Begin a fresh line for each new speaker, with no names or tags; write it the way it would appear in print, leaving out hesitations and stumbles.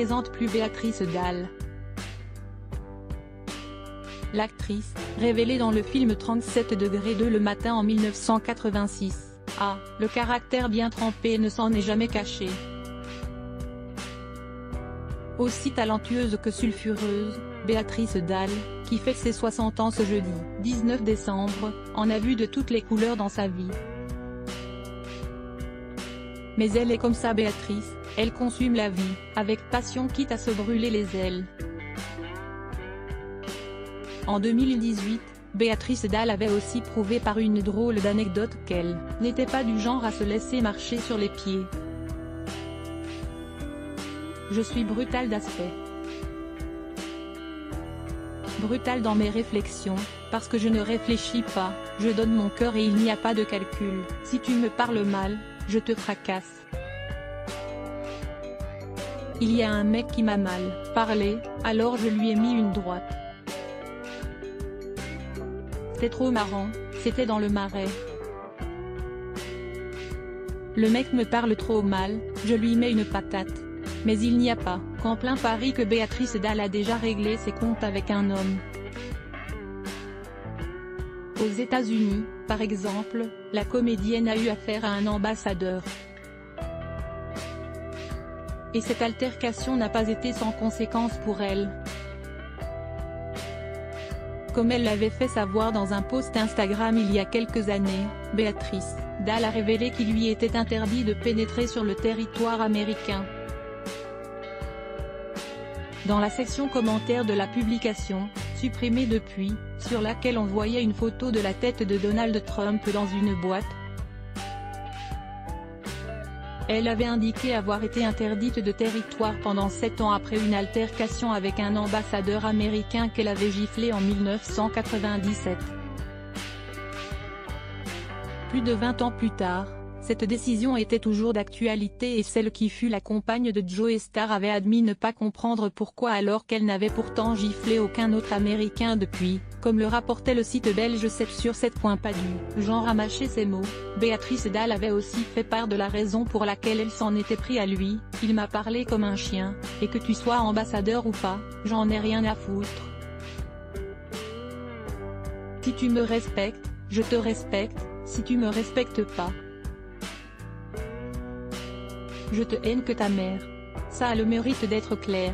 présente plus Béatrice Dalle. L'actrice, révélée dans le film 37°2 le matin en 1986, a le caractère bien trempé et ne s'en est jamais caché. Aussi talentueuse que sulfureuse, Béatrice Dalle, qui fête ses 60 ans ce jeudi 19 décembre, en a vu de toutes les couleurs dans sa vie. Mais elle est comme ça Béatrice, elle consume la vie, avec passion quitte à se brûler les ailes. En 2018, Béatrice Dalle avait aussi prouvé par une drôle d'anecdote qu'elle n'était pas du genre à se laisser marcher sur les pieds. Je suis brutale d'aspect. Brutale dans mes réflexions, parce que je ne réfléchis pas, je donne mon cœur et il n'y a pas de calcul. Si tu me parles mal, je te fracasse. Il y a un mec qui m'a mal parlé, alors je lui ai mis une droite. C'est trop marrant, c'était dans le Marais. Le mec me parle trop mal, je lui mets une patate. Mais il n'y a pas qu'en plein Paris que Béatrice Dalle a déjà réglé ses comptes avec un homme. Aux États-Unis, par exemple, la comédienne a eu affaire à un ambassadeur. Et cette altercation n'a pas été sans conséquences pour elle. Comme elle l'avait fait savoir dans un post Instagram il y a quelques années, Béatrice Dalle a révélé qu'il lui était interdit de pénétrer sur le territoire américain. Dans la section commentaires de la publication, supprimée depuis, sur laquelle on voyait une photo de la tête de Donald Trump dans une boîte, elle avait indiqué avoir été interdite de territoire pendant 7 ans après une altercation avec un ambassadeur américain qu'elle avait giflé en 1997. Plus de 20 ans plus tard, cette décision était toujours d'actualité et celle qui fut la compagne de Joe Star avait admis ne pas comprendre pourquoi alors qu'elle n'avait pourtant giflé aucun autre Américain depuis, comme le rapportait le site belge 7sur7. Pas du genre à mâcher ses mots, Béatrice Dalle avait aussi fait part de la raison pour laquelle elle s'en était pris à lui, il m'a parlé comme un chien, et que tu sois ambassadeur ou pas, j'en ai rien à foutre. Si tu me respectes, je te respecte, si tu me respectes pas, je te haine que ta mère. Ça a le mérite d'être clair.